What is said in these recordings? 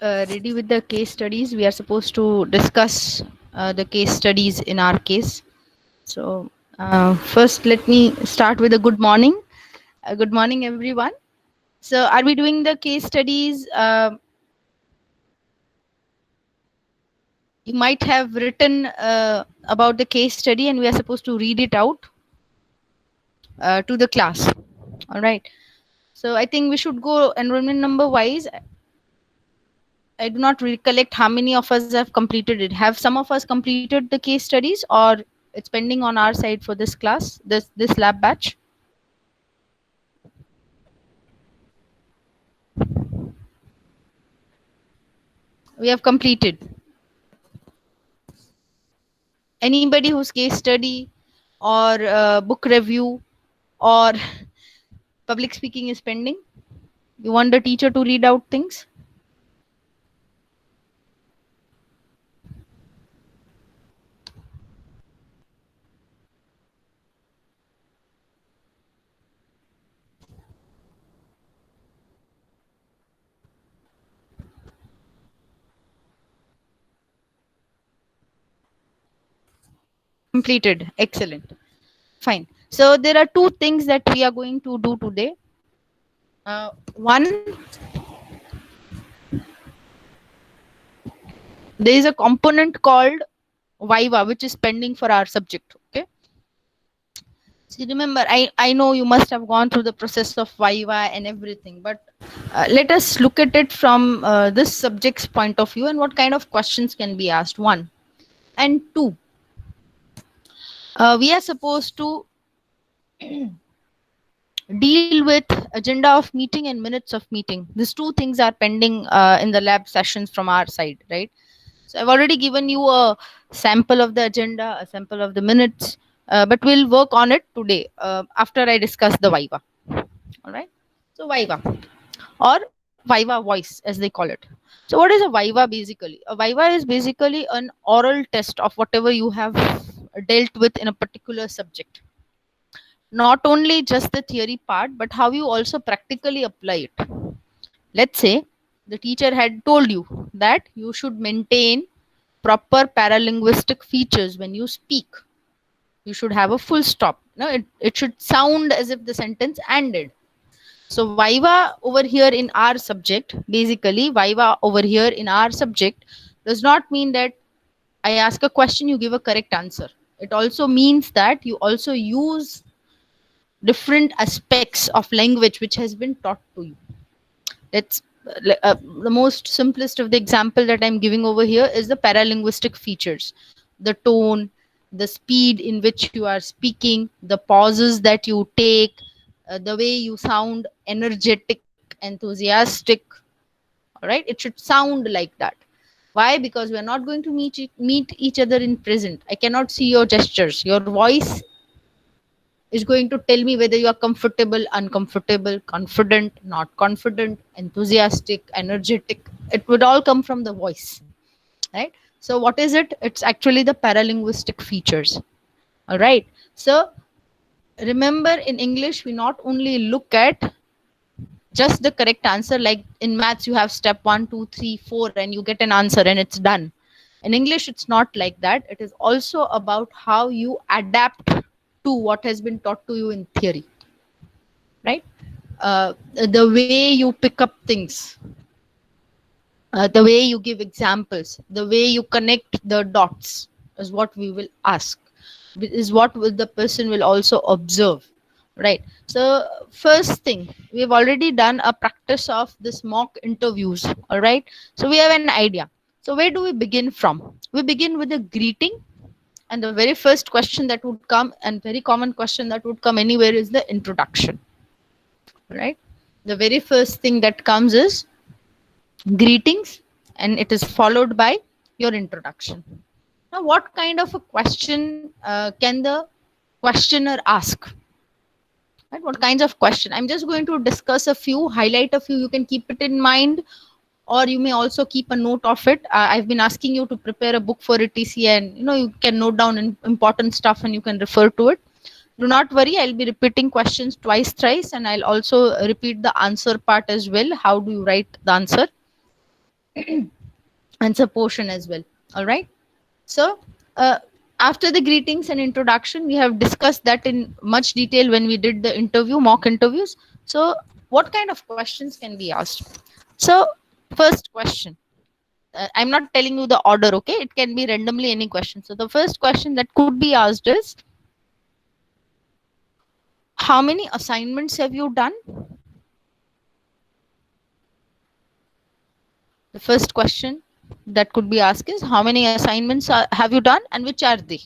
ready with the case studies. We are supposed to discuss the case studies in our case. So, first, let me start with a good morning. Good morning, everyone. So, are we doing the case studies? You might have written about the case study, and we are supposed to read it out to the class. All right. So, I think we should go enrollment number wise. I do not recollect how many of us have completed it. Have some of us completed the case studies, or it's pending on our side for this class, this lab batch? We have completed. Anybody whose case study or book review or public speaking is pending? You want the teacher to read out things? Completed. Excellent. Fine. So there are two things that we are going to do today. One, there is a component called Viva, which is pending for our subject. Okay. See, remember, I know you must have gone through the process of Viva and everything, but let us look at it from this subject's point of view and what kind of questions can be asked. One. And two, we are supposed to deal with agenda of meeting and minutes of meeting. These two things are pending in the lab sessions from our side, right? So I've already given you a sample of the agenda, a sample of the minutes, but we'll work on it today after I discuss the Viva. All right. So Viva or Viva voice, as they call it. So what is a Viva basically? A Viva is basically an oral test of whatever you have dealt with in a particular subject. Not only just the theory part, but how you also practically apply it. Let's say the teacher had told you that you should maintain proper paralinguistic features when you speak. You should have a full stop. No, it should sound as if the sentence ended. So Viva over here in our subject, basically Viva over here in our subject does not mean that I ask a question, you give a correct answer. It also means that you also use different aspects of language which has been taught to you. Let's the most simplest of the example that I'm giving over here is the paralinguistic features, the tone, the speed in which you are speaking, the pauses that you take, the way you sound energetic, enthusiastic. All right, it should sound like that. Why? Because we are not going to meet each other in present. I cannot see your gestures. Your voice is going to tell me whether you are comfortable, uncomfortable, confident, not confident, enthusiastic, energetic. It would all come from the voice, right? So what is it? It's actually the paralinguistic features. All right. So remember, in English, we not only look at just the correct answer, like in maths you have step 1, 2, 3, 4 and you get an answer and it's done. In English it's not like that. It is also about how you adapt to what has been taught to you in theory, right? The way you pick up things, the way you give examples, the way you connect the dots is what we will ask, is what will the person will also observe, right? So first thing, we have already done a practice of this mock interviews. All right, so we have an idea. So where do we begin from? We begin with a greeting, and the very first question that would come, and very common question that would come anywhere, is the introduction, right? The very first thing that comes is greetings, and it is followed by your introduction. Now what kind of a question can the questioner ask, right? What kinds of question? I'm just going to discuss a few, highlight a few. You can keep it in mind, or you may also keep a note of it. I've been asking you to prepare a book for etc, and you can note down important stuff and you can refer to it. Do not worry, I'll be repeating questions twice, thrice, and I'll also repeat the answer part as well. How do you write the answer? answer portion as well. All right. So, uh, after the greetings and introduction, we have discussed that in much detail when we did the mock interviews. So, what kind of questions can be asked? So, first question. I'm not telling you the order, okay? It can be randomly any question. So, the first question that could be asked is, how many assignments have you done? The first question that could be asked is, how many assignments have you done and which are they?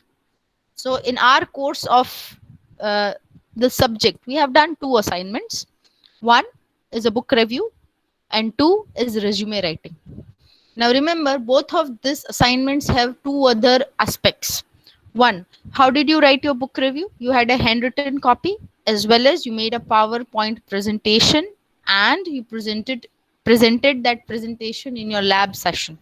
So, in our course of uh, the subject, we have done two assignments. One is a book review, and two is resume writing. Now, remember, both of these assignments have two other aspects. One, how did you write your book review? You had a handwritten copy, as well as you made a PowerPoint presentation, and you presented that presentation in your lab session.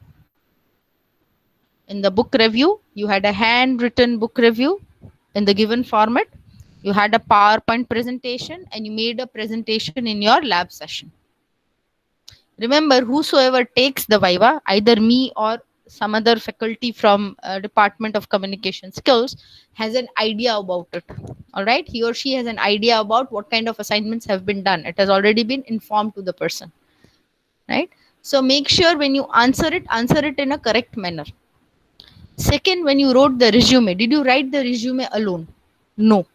In the book review, you had a handwritten book review in the given format. You had a PowerPoint presentation and you made a presentation in your lab session. Remember, whosoever takes the Viva, either me or some other faculty from Department of Communication Skills, has an idea about it. All right, he or she has an idea about what kind of assignments have been done. It has already been informed to the person, right? So make sure when you answer it in a correct manner. Second, when you wrote the resume, did you write the resume alone? No.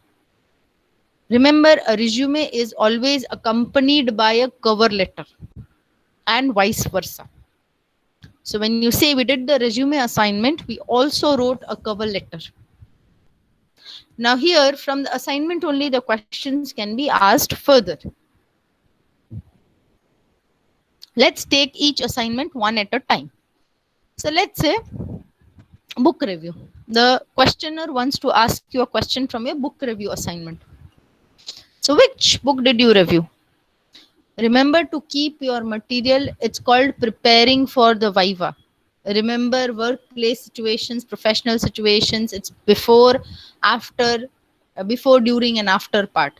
Remember, a resume is always accompanied by a cover letter and vice versa. So when you say we did the resume assignment, we also wrote a cover letter. Now here, from the assignment only, the questions can be asked further. Let's take each assignment one at a time. So let's say book review. The questioner wants to ask you a question from your book review assignment. So which book did you review? Remember to keep your material. It's called preparing for the Viva. Remember, workplace situations, professional situations, it's before, after, before, during, and after part.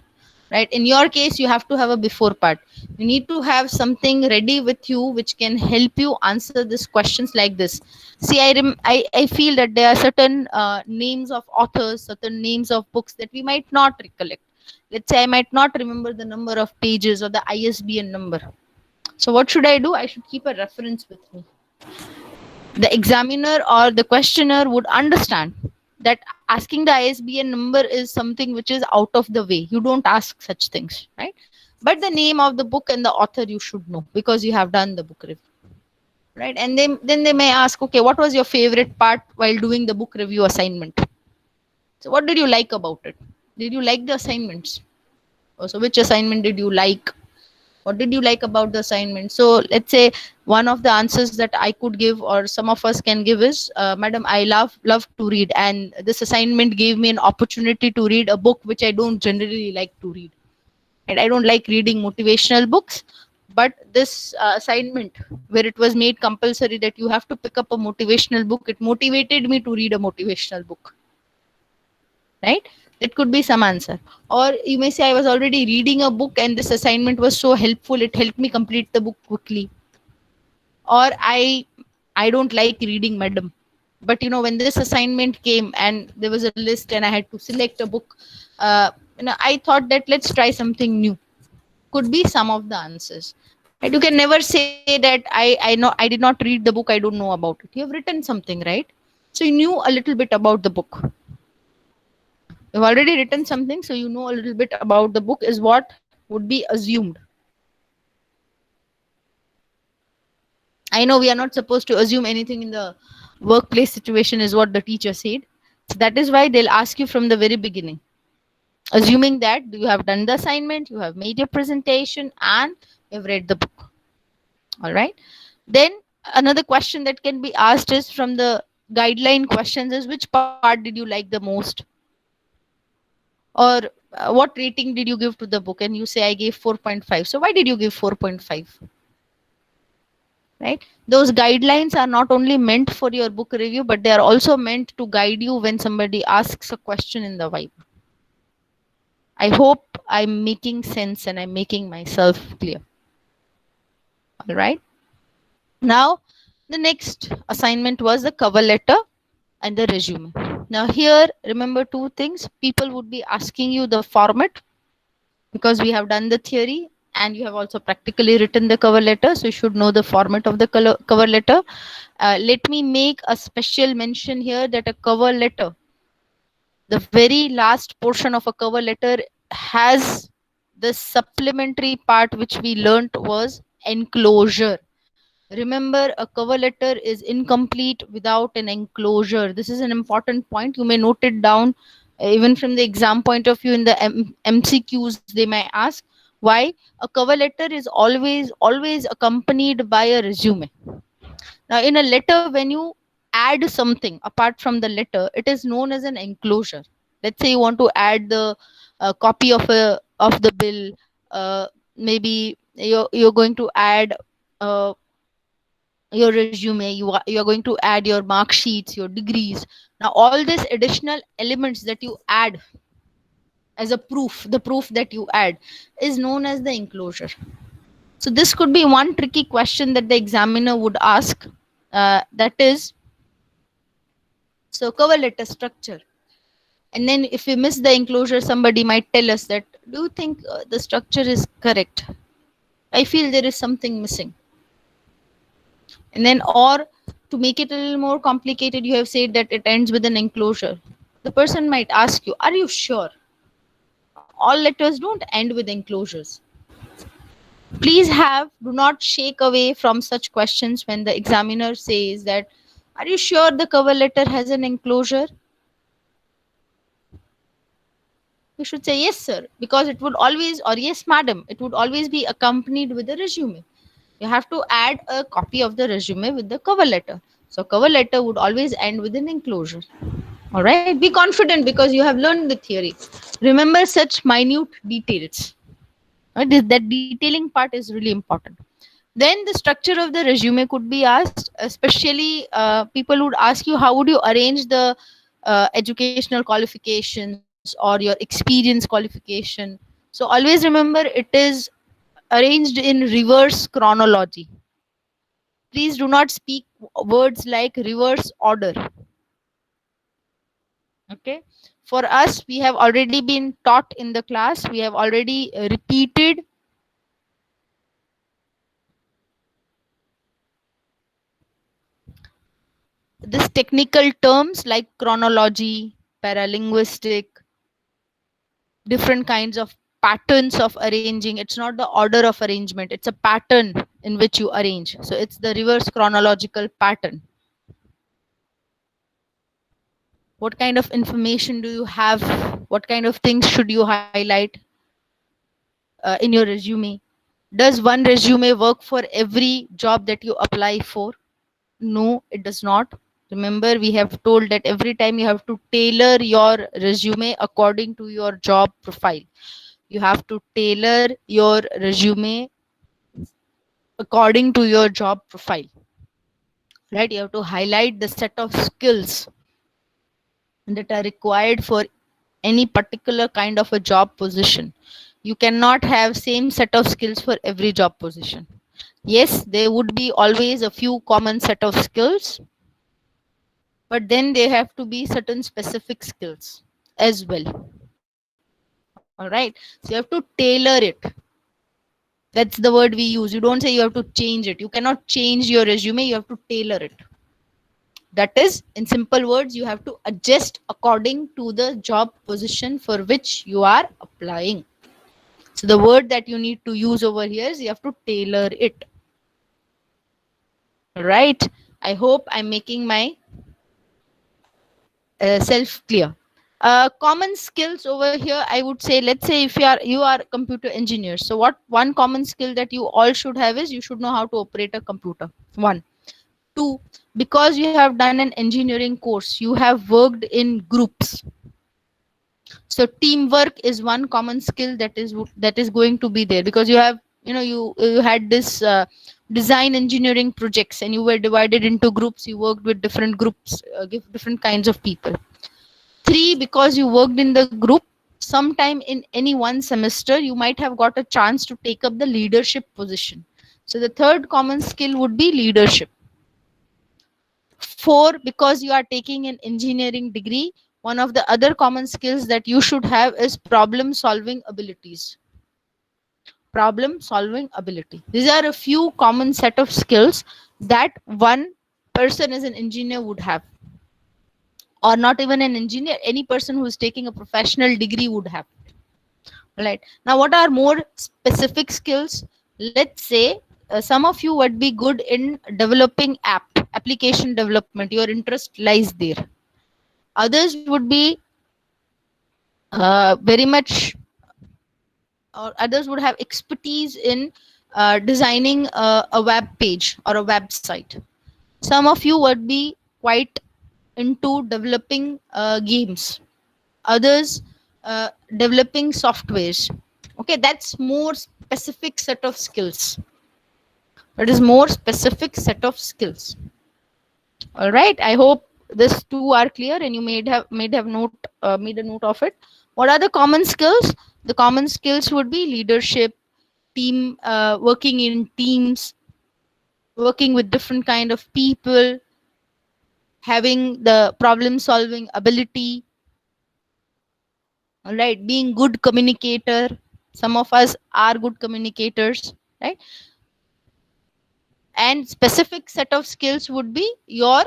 Right? In your case, you have to have a before part. You need to have something ready with you which can help you answer these questions like this. See, I feel that there are certain names of authors, certain names of books that we might not recollect. Let's say I might not remember the number of pages or the ISBN number. So what should I do? I should keep a reference with me. The examiner or the questioner would understand that asking the ISBN number is something which is out of the way. You don't ask such things, right? But the name of the book and the author you should know because you have done the book review, right? And then they may ask, okay, what was your favorite part while doing the book review assignment? So what did you like about it? Did you like the assignments? Also, which assignment did you like? What did you like about the assignment? So let's say one of the answers that I could give or some of us can give is, madam, I love to read, and this assignment gave me an opportunity to read a book which I don't generally like to read, and I don't like reading motivational books. But this assignment, where it was made compulsory that you have to pick up a motivational book, it motivated me to read a motivational book, right? That could be some answer. Or you may say, I was already reading a book and this assignment was so helpful, it helped me complete the book quickly. Or I don't like reading, madam, but when this assignment came and there was a list and I had to select a book, I thought that let's try something new. Could be some of the answers, right? You can never say that I know I did not read the book, I don't know about it. You have written something, right? So you knew a little bit about the book. You've already written something, so you know a little bit about the book, is what would be assumed. I know we are not supposed to assume anything in the workplace situation, is what the teacher said. So that is why they'll ask you from the very beginning, assuming that you have done the assignment, you have made your presentation, and you've read the book. All right. Then another question that can be asked is from the guideline questions is, which part did you like the most? Or what rating did you give to the book? And you say, I gave 4.5. So why did you give 4.5? Right? Those guidelines are not only meant for your book review, but they are also meant to guide you when somebody asks a question in the vibe. I hope I'm making sense and I'm making myself clear. All right. Now, The next assignment was the cover letter and the resume. Now, here, remember two things. People would be asking you the format because we have done the theory and you have also practically written the cover letter. So, you should know the format of the cover letter. Let me make a special mention here that a cover letter, the very last portion of a cover letter, has the supplementary part which we learnt was enclosure. Remember, a cover letter is incomplete without an enclosure. This is an important point. You may note it down, even from the exam point of view. In the MCQs, they may ask why a cover letter is always accompanied by a resume. Now, in a letter, when you add something apart from the letter, it is known as an enclosure. Let's say you want to add the copy of the bill. Maybe you're going to add uh, your resume. You are going to add your mark sheets, your degrees. Now, all these additional elements that you add as a proof, the proof that you add, is known as the enclosure. So this could be one tricky question that the examiner would ask. That is, so cover letter structure. And then if we miss the enclosure, somebody might tell us that, do you think the structure is correct? I feel there is something missing. And then, or to make it a little more complicated, you have said that it ends with an enclosure. The person might ask you, are you sure? All letters don't end with enclosures. Please do not shake away from such questions when the examiner says that, are you sure the cover letter has an enclosure? You should say yes, sir, because it would always, or yes, madam, it would always be accompanied with a resume. You have to add a copy of the resume with the cover letter. So, cover letter would always end with an enclosure. All right, be confident because you have learned the theory. Remember such minute details. Right? That detailing part is really important. Then the structure of the resume could be asked, especially people would ask you, how would you arrange the educational qualifications or your experience qualification. So always remember, it is arranged in reverse chronology. Please do not speak words like reverse order. Okay, for us, we have already been taught in the class, we have already repeated this technical terms like chronology, paralinguistic, different kinds of patterns of arranging. It's not the order of arrangement, it's a pattern in which you arrange. So it's the reverse chronological pattern. What kind of information do you have? What kind of things should you highlight in your resume? Does one resume work for every job that you apply for? No, it does not. Remember, we have told that every time you have to tailor your resume according to your job profile. You have to tailor your resume according to your job profile. Right? You have to highlight the set of skills that are required for any particular kind of a job position. You cannot have same set of skills for every job position. Yes, there would be always a few common set of skills, but then there have to be certain specific skills as well. All right, so you have to tailor it. That's the word we use. You don't say you have to change it. You cannot change your resume, you have to tailor it. That is, in simple words, you have to adjust according to the job position for which you are applying. So the word that you need to use over here is you have to tailor it. Right? I hope I'm making my self clear. Common skills over here, I would say, let's say if you are computer engineers, so what one common skill that you all should have is you should know how to operate a computer. One. Two, because you have done an engineering course, you have worked in groups. So teamwork is one common skill that is going to be there, because you had this design engineering projects and you were divided into groups. You worked with different groups, different kinds of people. Three, because you worked in the group, sometime in any one semester you might have got a chance to take up the leadership position. So the third common skill would be leadership. 4, because you are taking an engineering degree, one of the other common skills that you should have is problem solving abilities. Problem solving ability. These are a few common set of skills that one person as an engineer would have, or not even an engineer, any person who is taking a professional degree would have. Right. Now, what are more specific skills? Let's say some of you would be good in developing application development. Your interest lies there. Others would be very much, or others would have expertise in designing a web page or a website. Some of you would be quite into developing games. Others developing softwares. Okay, that's more specific set of skills. It is more specific set of skills. All right, I hope this two are clear and you made a note of it. What are the common skills? The common skills would be leadership, team, working in teams, working with different kind of people, having the problem solving ability. All right, being good communicator. Some of us are good communicators, right? And specific set of skills would be your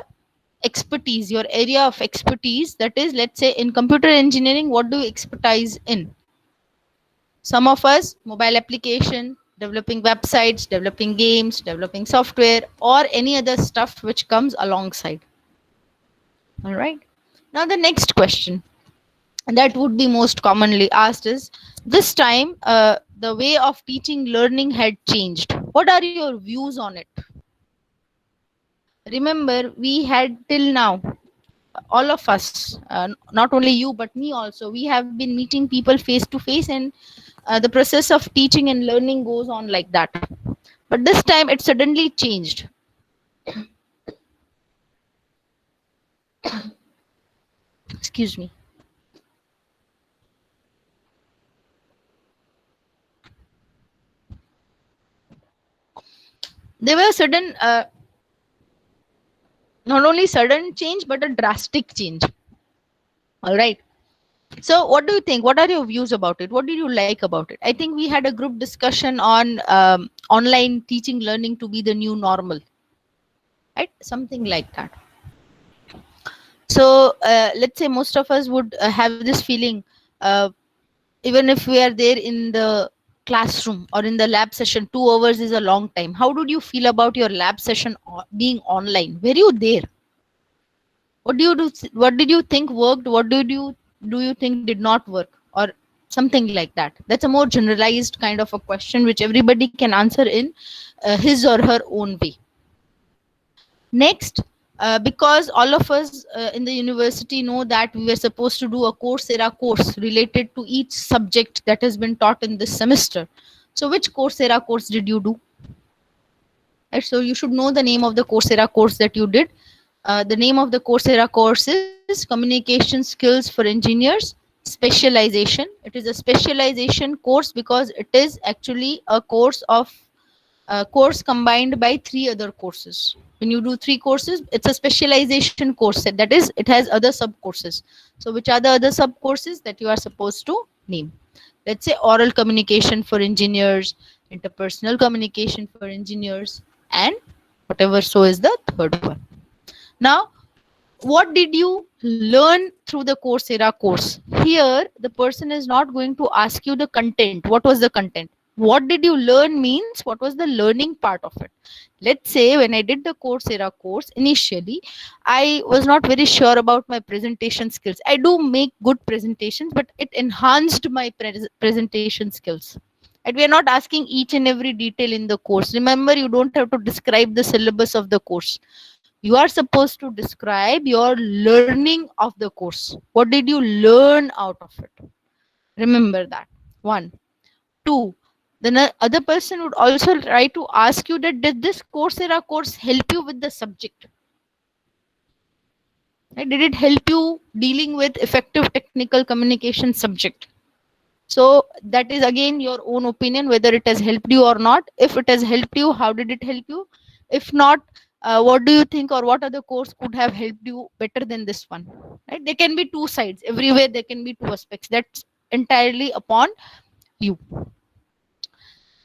expertise, your area of expertise. That is, let's say in computer engineering, what do you expertise in? Some of us mobile application, developing websites, developing games, developing software, or any other stuff which comes alongside. All right, now the next question that would be most commonly asked is, this time the way of teaching learning had changed. What are your views on it? Remember, we had till now, all of us, not only you but me also, we have been meeting people face to face, and the process of teaching and learning goes on like that. But this time it suddenly changed. Excuse me. There were sudden, not only sudden change but a drastic change. All right. So, what do you think? What are your views about it? What did you like about it? I think we had a group discussion on online teaching learning to be the new normal, right? Something like that. So, let's say most of us would have this feeling, uh, even if we are there in the classroom or in the lab session. 2 hours is a long time. How did you feel about your lab session being online? Were you there? What do you do? What did you think worked? What do you think did not work, or something like that? That's a more generalized kind of a question which everybody can answer in his or her own way. Next, because all of us in the university know that we were supposed to do a Coursera course related to each subject that has been taught in this semester. So, which Coursera course did you do? Right, so you should know the name of the Coursera course that you did. The name of the Coursera course is Communication Skills for Engineers Specialization. It is a specialization course because it is actually a course combined by 3 other courses. When you do 3 courses, it's a specialization course set. That is, it has other sub courses. So, which are the other sub courses that you are supposed to name? Let's say oral communication for engineers, interpersonal communication for engineers, and whatever so is the third one. Now, what did you learn through the Coursera course? Here, the person is not going to ask you the content. What was the content? What did you learn means what was the learning part of it. Let's say when I did the Coursera course initially, I was not very sure about my presentation skills. I do make good presentations, but it enhanced my presentation skills. And we are not asking each and every detail in the course. Remember, you don't have to describe the syllabus of the course. You are supposed to describe your learning of the course. What did you learn out of it? Remember that. One. Two, the other person would also try to ask you that did this Coursera course help you with the subject? Right? Did it help you dealing with effective technical communication subject? So that is again your own opinion whether it has helped you or not. If it has helped you, how did it help you? If not, What do you think, or what other course could have helped you better than this one? Right, there can be two sides everywhere, there can be two aspects. That's entirely upon you.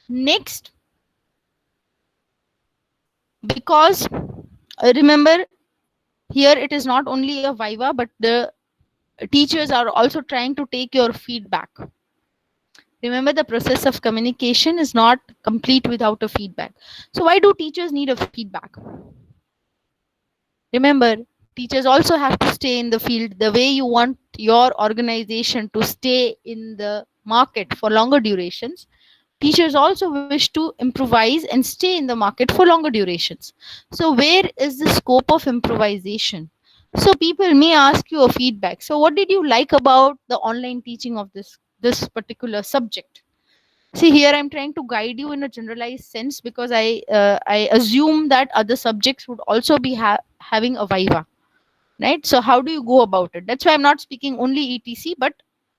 Next, because remember, here it is not only a viva, but the teachers are also trying to take your feedback. Remember, the process of communication is not complete without a feedback. So why do teachers need a feedback? Remember, teachers also have to stay in the field the way you want your organization to stay in the market for longer durations. Teachers also wish to improvise and stay in the market for longer durations. So where is the scope of improvisation? So people may ask you a feedback. So what did you like about the online teaching of this particular subject? See, here I'm trying to guide you in a generalized sense, because I assume that other subjects would also be having a viva, right? So how do you go about it? That's why I'm not speaking only etc, but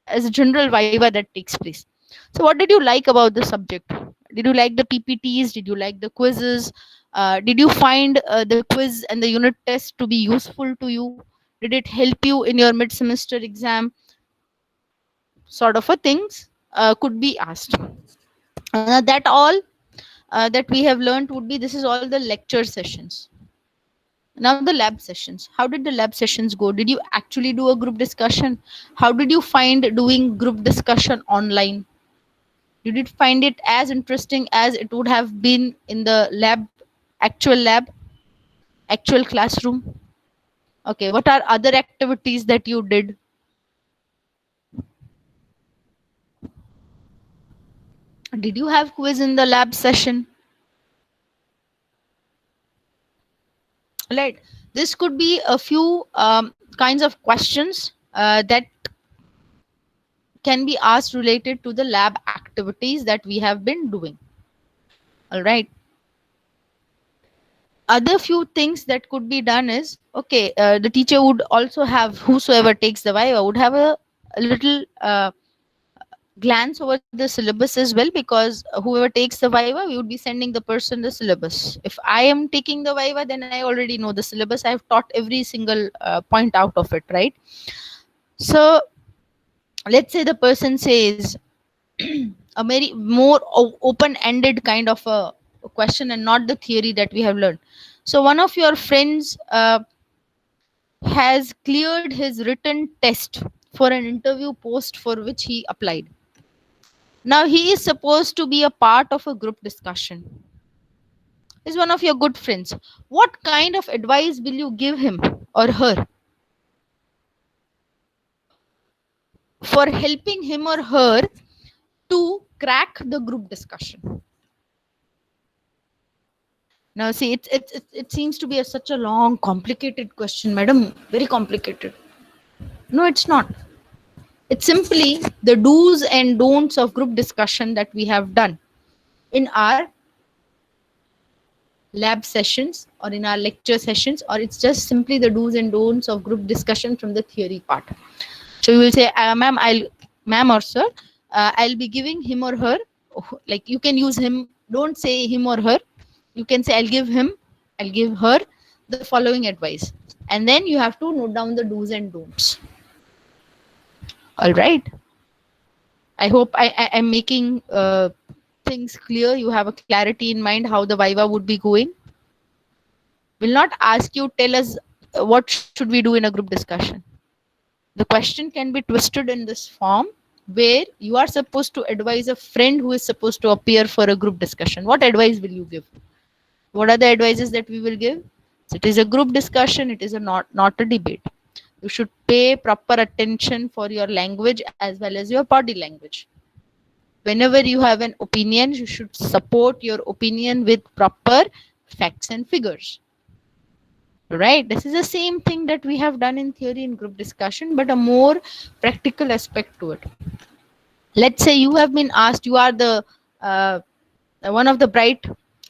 as a general viva that takes place. So what did you like about the subject? Did you like the ppts? Did you like the quizzes? Did you find the quiz and the unit test to be useful to you? Did it help you in your mid semester exam? Sort of a things could be asked. That all that we have learned would be, this is all the lecture sessions. Now the lab sessions, how did the lab sessions go? Did you actually do a group discussion? How did you find doing group discussion online? Did you find it as interesting as it would have been in the lab, actual classroom? Okay, what are other activities that you did? Did you have quiz in the lab session? Right, this could be a few kinds of questions that can be asked related to the lab activities that we have been doing. All right, other few things that could be done is, okay, the teacher would also have, whosoever takes the viva would have a little glance over the syllabus as well, because whoever takes the viva, we would be sending the person the syllabus. If I am taking the viva, then I already know the syllabus, I have taught every single point out of it, right? So let's say the person says a very more open ended kind of a question, and not the theory that we have learned. So one of your friends has cleared his written test for an interview post for which he applied. Now he is supposed to be a part of a group discussion. Is one of your good friends. What kind of advice will you give him or her for helping him or her to crack the group discussion? Now, see, it seems to be such a long, complicated question, madam. Very complicated. No, it's not. It's simply the do's and don'ts of group discussion that we have done in our lab sessions or in our lecture sessions, or it's just simply the do's and don'ts of group discussion from the theory part. So you will say, ma'am or sir, I'll be giving him or her, like you can use him, don't say him or her. You can say, I'll give her the following advice. And then you have to note down the do's and don'ts. All right. I hope I'm making things clear. You have a clarity in mind how the viva would be going. Will not ask you, tell us what should we do in a group discussion. The question can be twisted in this form, where you are supposed to advise a friend who is supposed to appear for a group discussion. What advice will you give? What are the advices that we will give? So it is a group discussion, it is not a debate. You should pay proper attention for your language as well as your body language. Whenever you have an opinion, you should support your opinion with proper facts and figures. Right, this is the same thing that we have done in theory in group discussion, but a more practical aspect to it. Let's say you have been asked, you are the one of the bright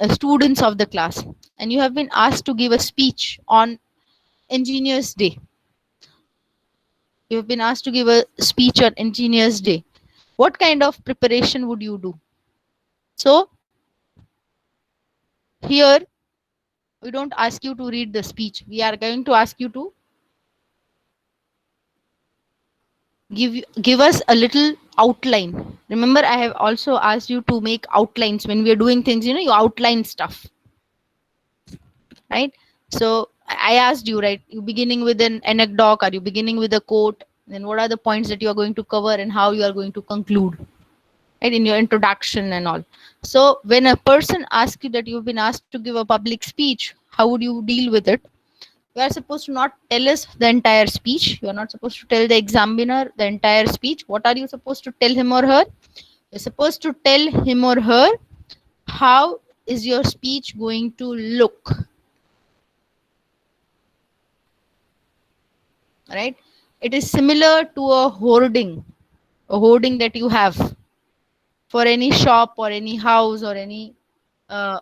students of the class, and you have been asked to give a speech on engineers day. You have been asked to give a speech on engineers day. What kind of preparation would you do? So here We don't ask you to read the speech. We are going to ask you to give us a little outline. Remember, I have also asked you to make outlines when we are doing things. You outline stuff, right? So I asked you, right? You beginning with an anecdote? Are you beginning with a quote? Then what are the points that you are going to cover and how you are going to conclude, right, in your introduction and all. So when a person asks you that you've been asked to give a public speech, how would you deal with it? You are supposed to not tell us the entire speech. You are not supposed to tell the examiner the entire speech. What are you supposed to tell him or her? You're supposed to tell him or her how is your speech going to look, right? It is similar to a hoarding that you have for any shop or any house or any uh,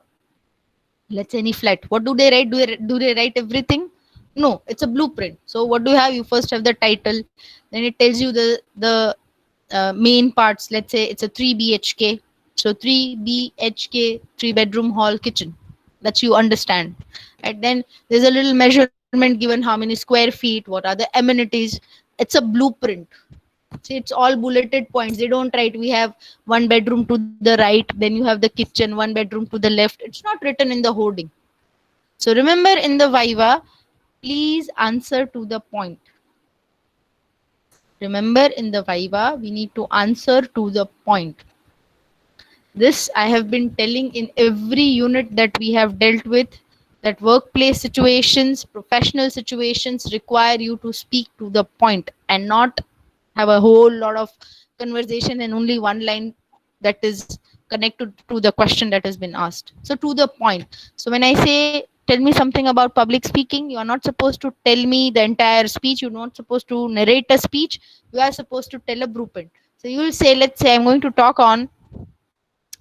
let's say any flat. What do they write? Do they write everything? No, it's a blueprint. So what do you have? You first have the title, then it tells you the main parts. Let's say it's a 3 bhk, so 3 bhk, 3 bedroom hall kitchen, that you understand. And then there's a little measurement given, how many square feet, what are the amenities. It's a blueprint. See, it's all bulleted points. They don't write we have one bedroom to the right, then you have the kitchen, one bedroom to the left. It's not written in the hoarding. So remember, in the Viva, please answer to the point. Remember, in the Viva, we need to answer to the point. This I have been telling in every unit that we have dealt with, that workplace situations, professional situations require you to speak to the point and not have a whole lot of conversation and only one line that is connected to the question that has been asked. So to the point. So when I say tell me something about public speaking, you are not supposed to tell me the entire speech. You're not supposed to narrate a speech. You are supposed to tell a blueprint. So you will say, let's say I'm going to talk on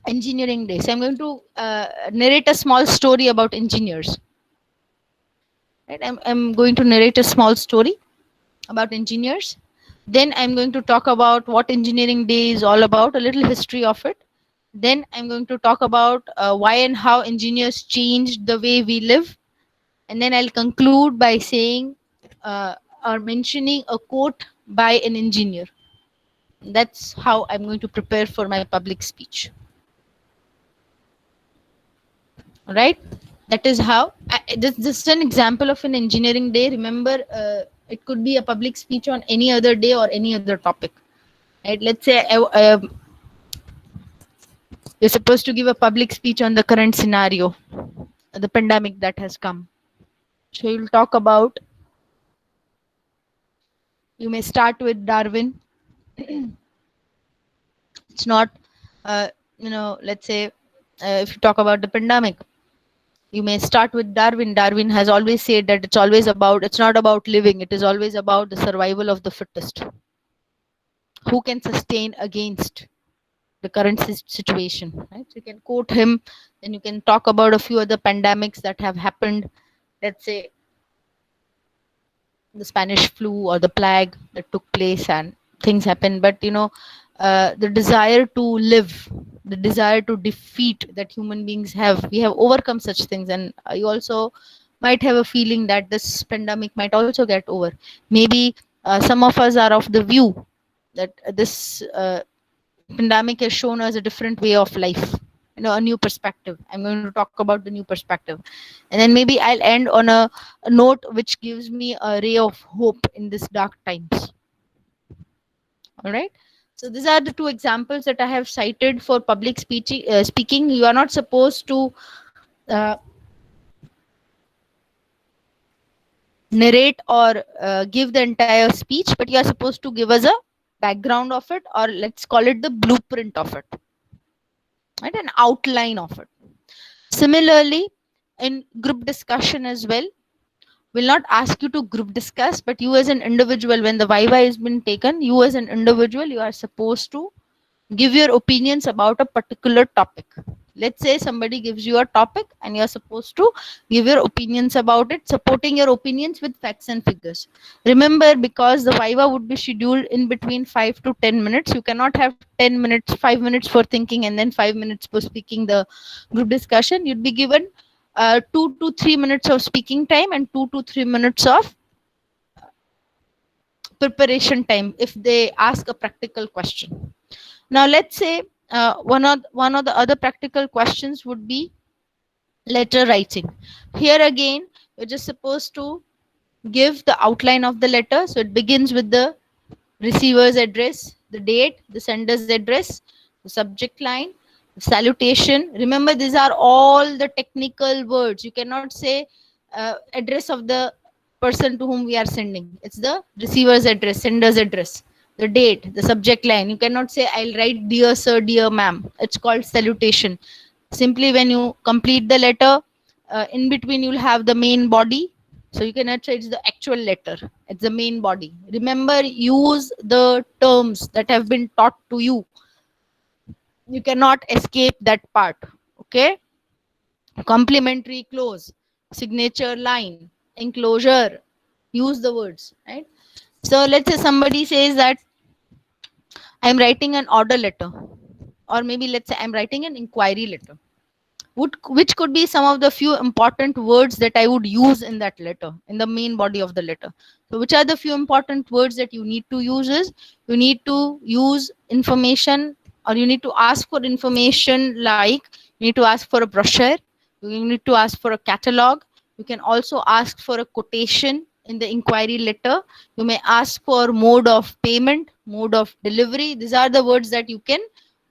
engineering day. So I'm going to narrate a small story about engineers. Right? I'm going to narrate a small story about engineers. Then I'm going to talk about what engineering day is all about, a little history of it. Then I'm going to talk about why and how engineers changed the way we live. And then I'll conclude by saying or mentioning a quote by an engineer. That's how I'm going to prepare for my public speech. All right, that is how this just an example of an engineering day. Remember, it could be a public speech on any other day or any other topic, right? Let's say you're supposed to give a public speech on the current scenario, the pandemic that has come. So you'll talk about, you may start with Darwin. It's not let's say if you talk about the pandemic, you may start with Darwin. Darwin has always said that it's not about living, it is always about the survival of the fittest, who can sustain against the current situation, right? So you can quote him. Then you can talk about a few other pandemics that have happened. Let's say the Spanish flu or the plague that took place, and things happen. But the desire to live, the desire to defeat that human beings have, we have overcome such things. And you also might have a feeling that this pandemic might also get over. Maybe some of us are of the view that this pandemic has shown us a different way of life, a new perspective. I'm going to talk about the new perspective, and then maybe I'll end on a note which gives me a ray of hope in this dark times. All right, so these are the two examples that I have cited for public speaking. You are not supposed to uh, narrate or give the entire speech, but you are supposed to give us a background of it, or let's call it the blueprint of it, right, an outline of it. Similarly, in group discussion as well, will not ask you to group discuss, but you as an individual, when the Viva has been taken, you as an individual, you are supposed to give your opinions about a particular topic. Let's say somebody gives you a topic and you're supposed to give your opinions about it, supporting your opinions with facts and figures. Remember, because the Viva would be scheduled in between 5 to 10 minutes, you cannot have 10 minutes, 5 minutes for thinking and then 5 minutes for speaking the group discussion. You'd be given 2 to 3 minutes of speaking time and 2 to 3 minutes of preparation time if they ask a practical question. Now let's say one of the other practical questions would be letter writing. Here again, you're just supposed to give the outline of the letter. So it begins with the receiver's address, the date, the sender's address, the subject line, the salutation. Remember, these are all the technical words. You cannot say address of the person to whom we are sending. It's the receiver's address, sender's address, the date, the subject line. You cannot say, I'll write dear sir, dear ma'am. It's called salutation. Simply, when you complete the letter, in between you'll have the main body, so you cannot say it's the actual letter, it's the main body. Remember, use the terms that have been taught to you. You cannot escape that part. Okay. Complimentary clause, signature line, enclosure. Use the words, right? So let's say somebody says that I'm writing an order letter, or maybe let's say I'm writing an inquiry letter. Which could be some of the few important words that I would use in that letter, in the main body of the letter. So which are the few important words that you need to use is, you need to use information, or you need to ask for information, like you need to ask for a brochure, you need to ask for a catalog, you can also ask for a quotation in the inquiry letter, you may ask for mode of payment, mode of delivery. These are the words that you can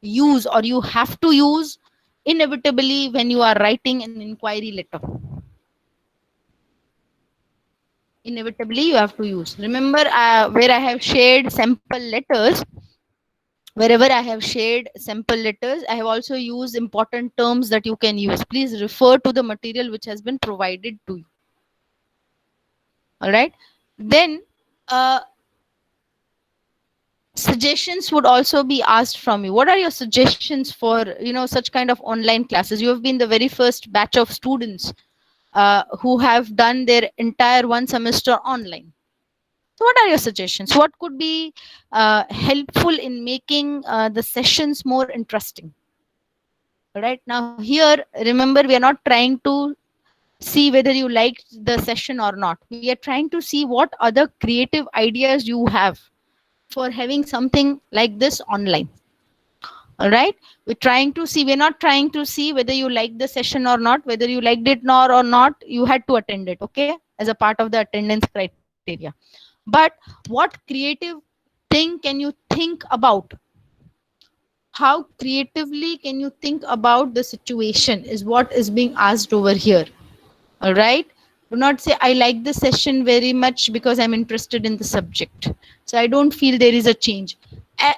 use, or you have to use inevitably when you are writing an inquiry letter. Inevitably you have to use. Remember, where I have shared sample letters, wherever I have shared sample letters, I have also used important terms that you can use. Please refer to the material which has been provided to you. All right. Then suggestions would also be asked from you. What are your suggestions for such kind of online classes? You have been the very first batch of students who have done their entire one semester online. So what are your suggestions? What could be helpful in making the sessions more interesting? All right. Now here, remember, we are not trying to see whether you liked the session or not. We are trying to see what other creative ideas you have for having something like this online. All right. We're not trying to see whether you liked the session or not, whether you liked it or not, you had to attend it, okay, as a part of the attendance criteria. But what creative thing can you think about? How creatively can you think about the situation is what is being asked over here. All right. Do not say, I like the session very much because I'm interested in the subject, so I don't feel there is a change.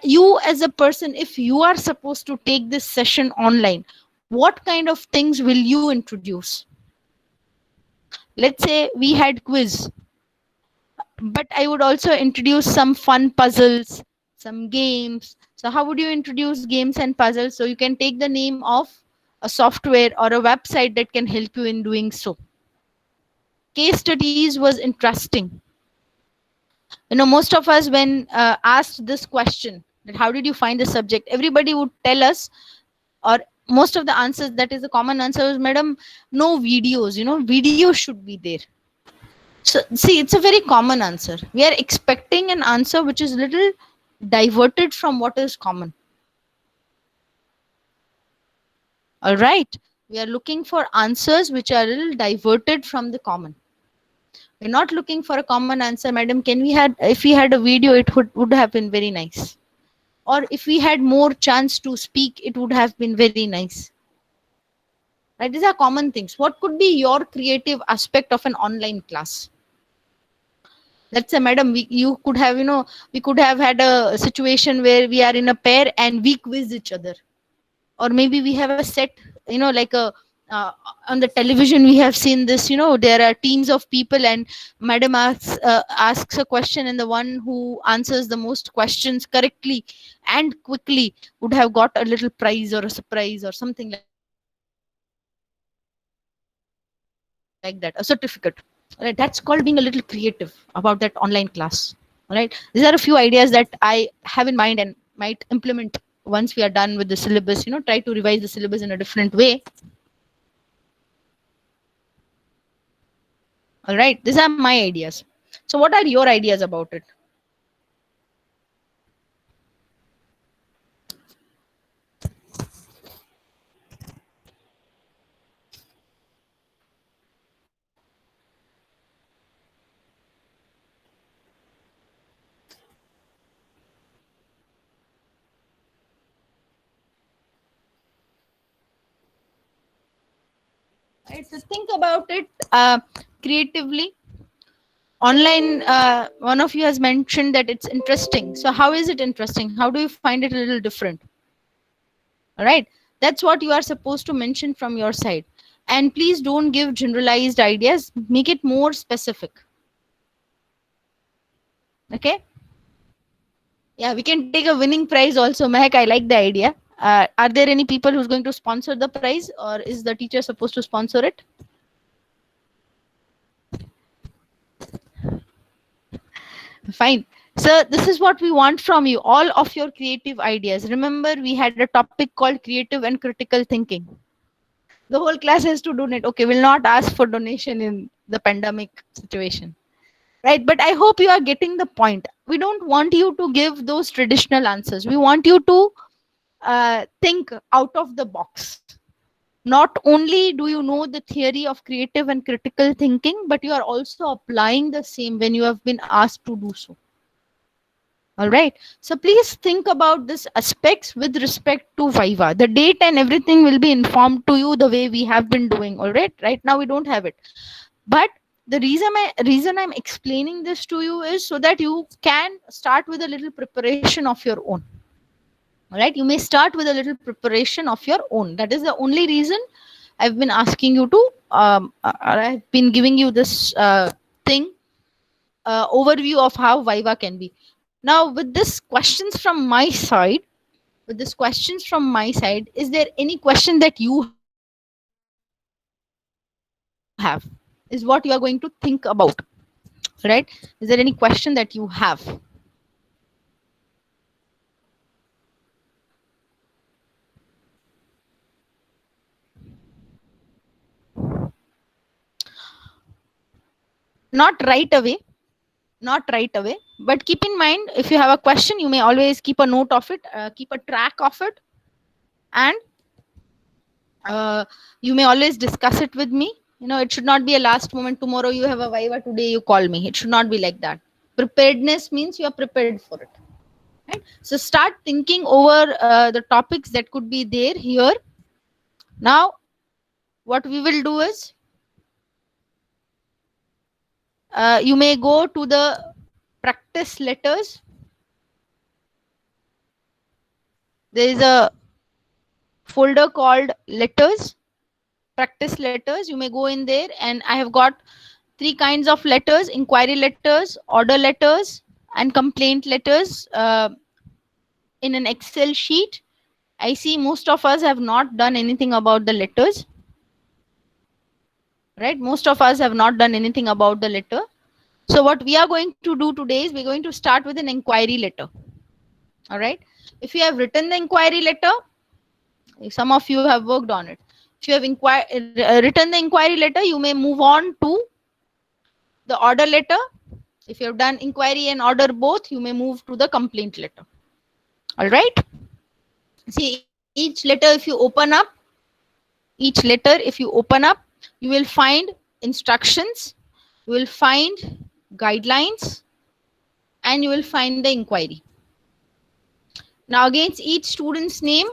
You as a person, if you are supposed to take this session online, what kind of things will you introduce? Let's say we had quiz, but I would also introduce some fun puzzles, some games. So how would you introduce games and puzzles? So you can take the name of a software or a website that can help you in doing so. Case studies was interesting. Most of us, when asked this question, that how did you find the subject, everybody would tell us, or most of the answers, that is the common answer, is, madam, no videos, videos should be there. So see, it's a very common answer. We are expecting an answer which is little diverted from what is common. All right. We are looking for answers which are a little diverted from the common. We're not looking for a common answer, madam. If we had a video, it would have been very nice. Or if we had more chance to speak, it would have been very nice. Right? These are common things. What could be your creative aspect of an online class? Let's say, madam, we could have had a situation where we are in a pair and we quiz each other. Or maybe we have a set, like a on the television we have seen this, there are teams of people, and madam asks a question, and the one who answers the most questions correctly and quickly would have got a little prize or a surprise or something like that, a certificate. Right? That's called being a little creative about that online class. All right, these are a few ideas that I have in mind and might implement once we are done with the syllabus. Try to revise the syllabus in a different way. All right, these are my ideas. So what are your ideas about it? Right, so think about it creatively. Online, one of you has mentioned that it's interesting. So how is it interesting? How do you find it a little different? All right, that's what you are supposed to mention from your side. And please don't give generalized ideas, make it more specific. Okay. Yeah, we can take a winning prize also, Mehak. I like the idea. Are there any people who's going to sponsor the prize, or is the teacher supposed to sponsor it? Fine. So this is what we want from you, all of your creative ideas. Remember, we had a topic called creative and critical thinking. The whole class has to donate. Okay, we'll not ask for donation in the pandemic situation. Right? But I hope you are getting the point. We don't want you to give those traditional answers. We want you to think out of the box. Not only do you know the theory of creative and critical thinking, but you are also applying the same when you have been asked to do so. All right. So please think about this aspects with respect to Viva. The date and everything will be informed to you the way we have been doing. All right. Right now we don't have it, but the reason I'm explaining this to you is so that you can start with a little preparation of your own. All right. You may start with a little preparation of your own. That is the only reason I've been asking you to. I've been giving you this thing overview of how Viva can be. Now, with this questions from my side, is there any question that you have? Is what you are going to think about, right? Is there any question that you have? Not right away, not right away, but keep in mind, if you have a question, you may always keep a note of it, keep a track of it, and uh, you may always discuss it with me. You know, it should not be a last moment, tomorrow you have a viva, today you call me. It should not be like that. Preparedness means you are prepared for it, right? So start thinking over the topics that could be there here. Now what we will do is, you may go to the practice letters. There is a folder called letters, practice letters. You may go in there, and I have got three kinds of letters: inquiry letters, order letters, and complaint letters, in an Excel sheet. I see most of us have not done anything about the letters, right? Most of us have not done anything about the letter. So what we are going to do today is we're going to start with an inquiry letter. All right. If you have written the inquiry letter, some of you have worked on it. If you have written the inquiry letter, you may move on to the order letter. If you have done inquiry and order both, you may move to the complaint letter. All right. See, each letter, if you open up, you will find instructions, you will find guidelines, and you will find the inquiry. Now, against each student's name,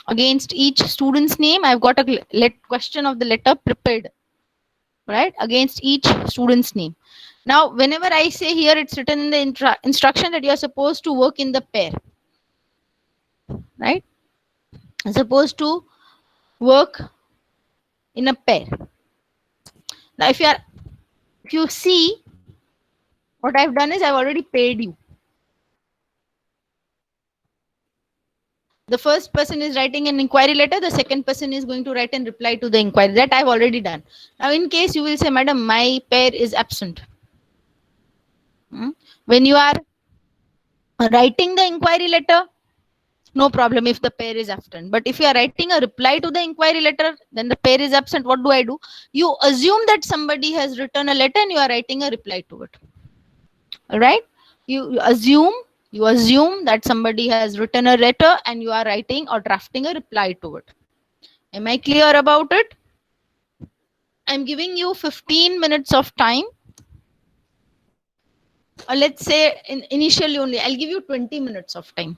I've got a question of the letter prepared, right? Against each student's name. Now, whenever I say here, it's written in the instruction that you are supposed to work in the pair, right? You're supposed to work in a pair. Now, if you see, what I've done is I've already paid you. The first person is writing an inquiry letter, the second person is going to write and reply to the inquiry. That I've already done. Now, in case you will say, Madam, my pair is absent. When you are writing the inquiry letter, no problem if the pair is absent. But if you are writing a reply to the inquiry letter, then the pair is absent. What do I do? You assume that somebody has written a letter and you are writing a reply to it. All right? You assume that somebody has written a letter and you are writing or drafting a reply to it. Am I clear about it? I'm giving you 15 minutes of time. Or let's say initially only I'll give you 20 minutes of time.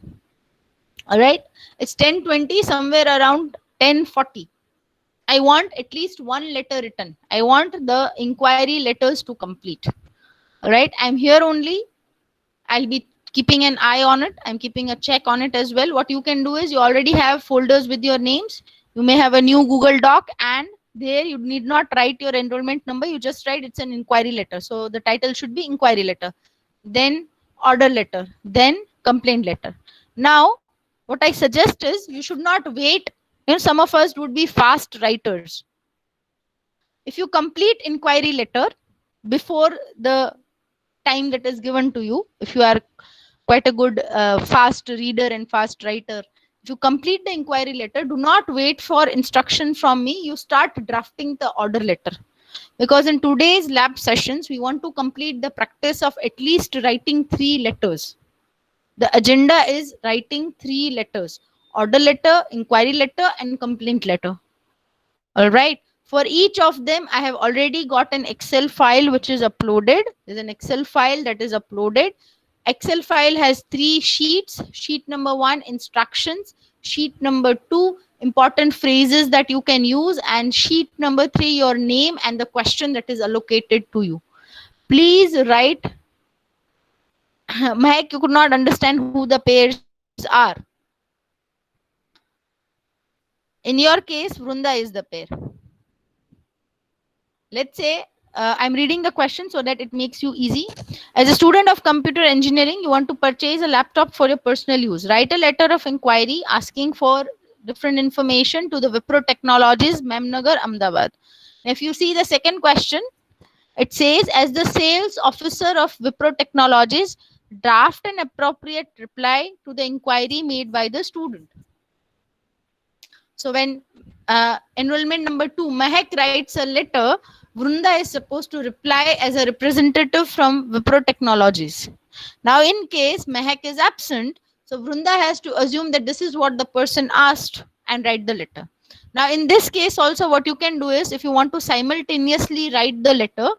All right, it's 10:20, somewhere around 10:40. I want at least one letter written. I want the inquiry letters to complete. All right, I'm here only. I'll be keeping an eye on it. I'm keeping a check on it as well. What you can do is you already have folders with your names. You may have a new Google Doc, and there you need not write your enrollment number. You just write it's an inquiry letter. So the title should be inquiry letter, then order letter, then complaint letter. Now, what I suggest is you should not wait. Some of us would be fast writers. If you complete inquiry letter before the time that is given to you, if you are quite a good fast reader and fast writer, if you complete the inquiry letter, do not wait for instruction from me. You start drafting the order letter, because in today's lab sessions we want to complete the practice of at least writing 3 letters. The agenda is writing 3 letters: order letter, inquiry letter, and complaint letter. All right. For each of them, I have already got an Excel file which is uploaded. There's an Excel file that is uploaded. Excel file has 3 sheets. Sheet number 1, instructions. Sheet number 2, important phrases that you can use. And sheet number 3, your name and the question that is allocated to you. Please write. Mahek, you could not understand who the pairs are. In your case, Vrunda is the pair. Let's say I'm reading the question so that it makes you easy. As a student of computer engineering, you want to purchase a laptop for your personal use. Write a letter of inquiry asking for different information to the Wipro Technologies, Memnagar, Ahmedabad. If you see the second question, it says, as the sales officer of Wipro Technologies, draft an appropriate reply to the inquiry made by the student. So when enrollment number 2, Mahek writes a letter, Vrunda is supposed to reply as a representative from Wipro Technologies. Now, in case Mahek is absent, so Vrunda has to assume that this is what the person asked and write the letter. Now, in this case, also, what you can do is if you want to simultaneously write the letter,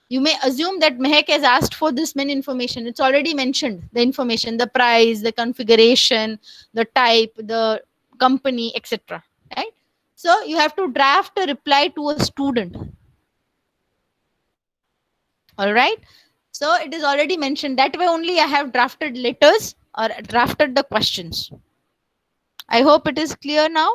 you may assume that Mehak has asked for this many information. It's already mentioned the information, the price, the configuration, the type, the company, etc. Right? So you have to draft a reply to a student. All right. So it is already mentioned. That way only I have drafted letters or drafted the questions. I hope it is clear now.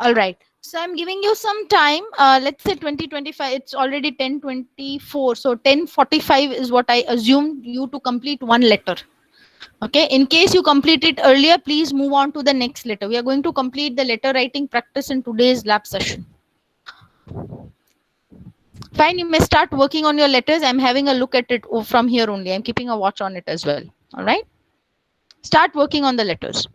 All right. So I'm giving you some time. Let's say 2025. It's already 10:24. So 10:45 is what I assume you to complete one letter. Okay. In case you complete it earlier, please move on to the next letter. We are going to complete the letter writing practice in today's lab session. Fine. You may start working on your letters. I'm having a look at it from here only. I'm keeping a watch on it as well. All right. Start working on the letters.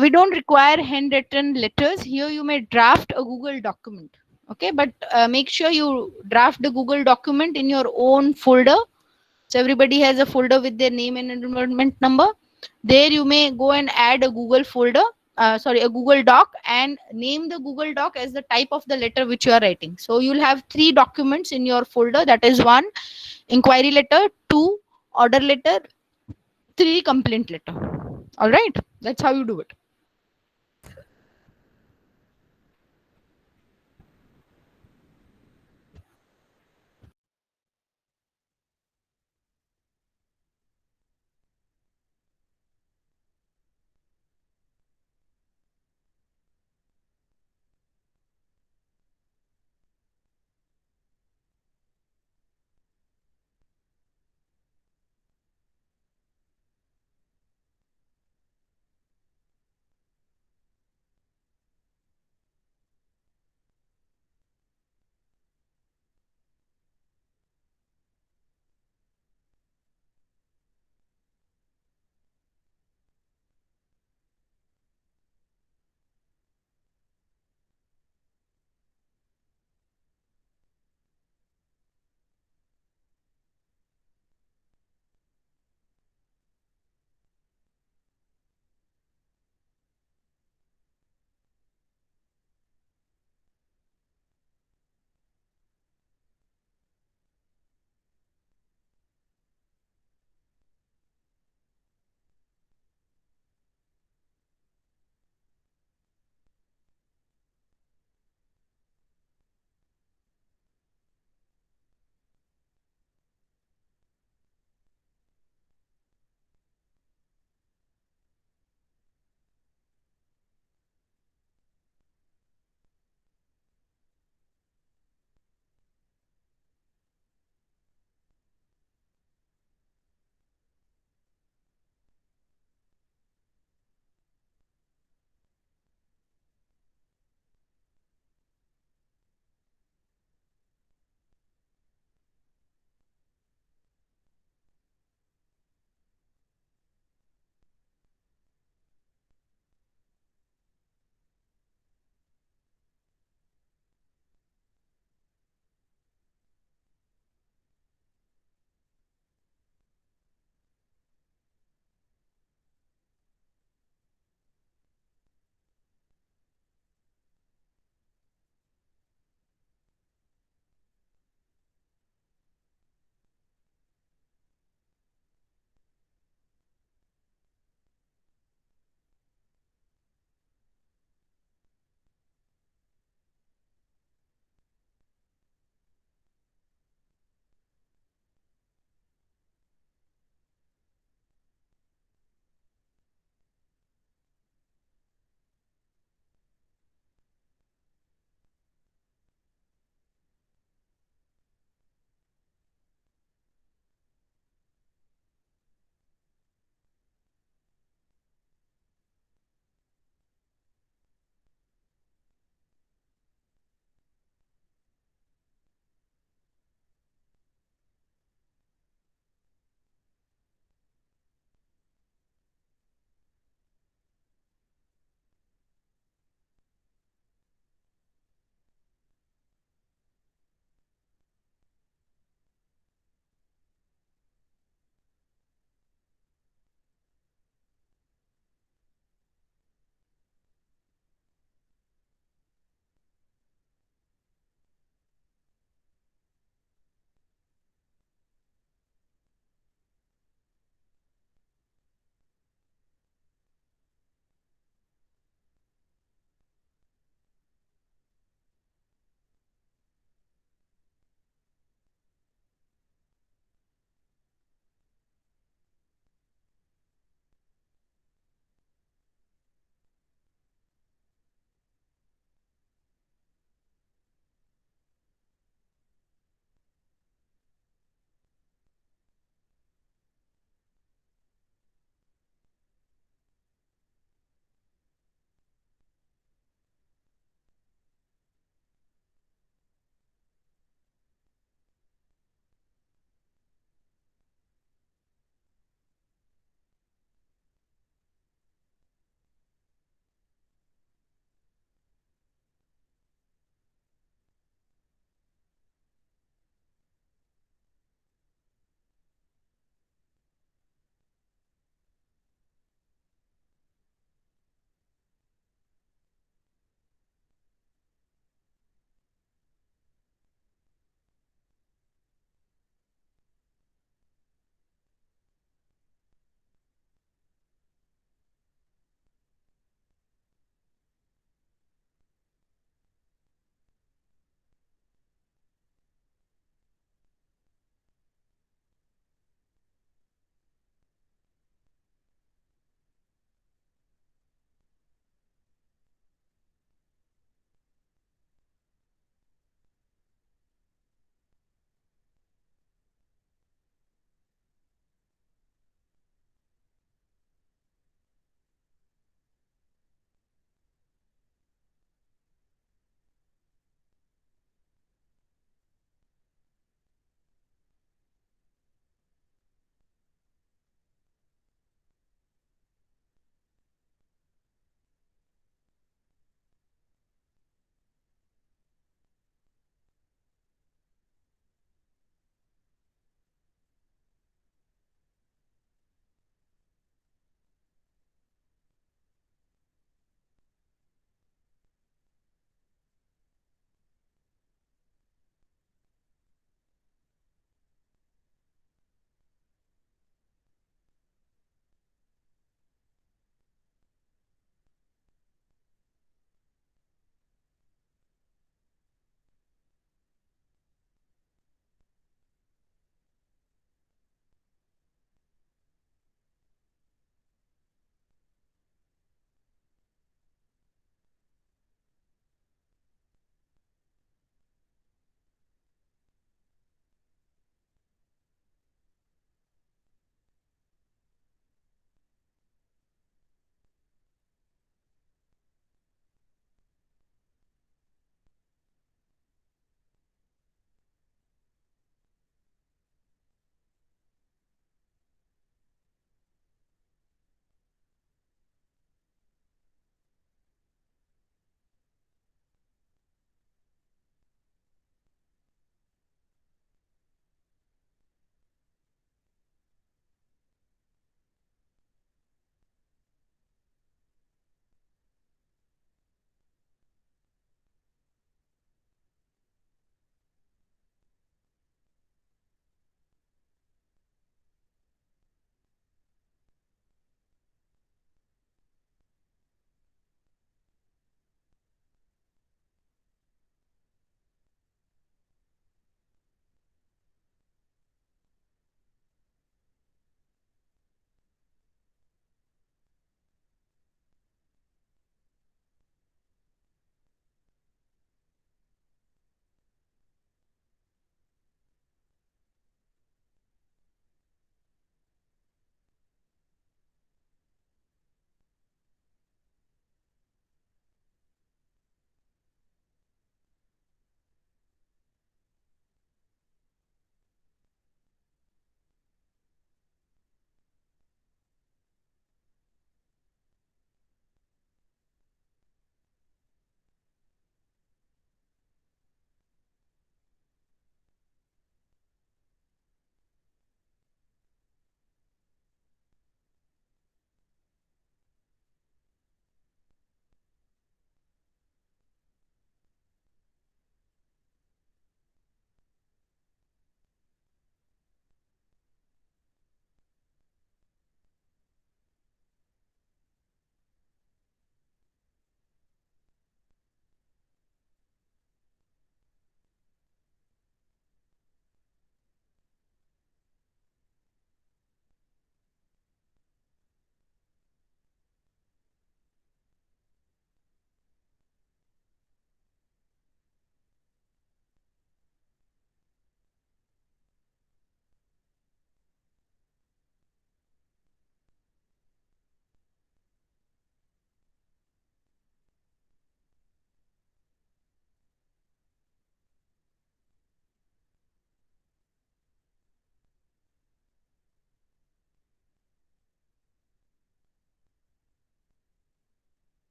We don't require handwritten letters. Here you may draft a Google document. Okay, but make sure you draft the Google document in your own folder. So everybody has a folder with their name and enrollment number. There you may go and add a Google folder, sorry, a Google Doc, and name the Google Doc as the type of the letter which you are writing. So you'll have three documents in your folder. That is one, inquiry letter, two, order letter, three, complaint letter. All right, that's how you do it.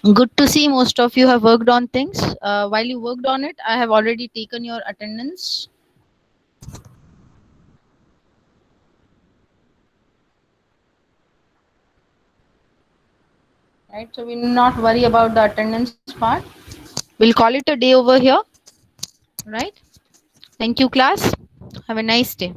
Good to see most of you have worked on things. While you worked on it, I have already taken your attendance. Right, so we will not worry about the attendance part. We'll call it a day over here. Right. Thank you, class. Have a nice day.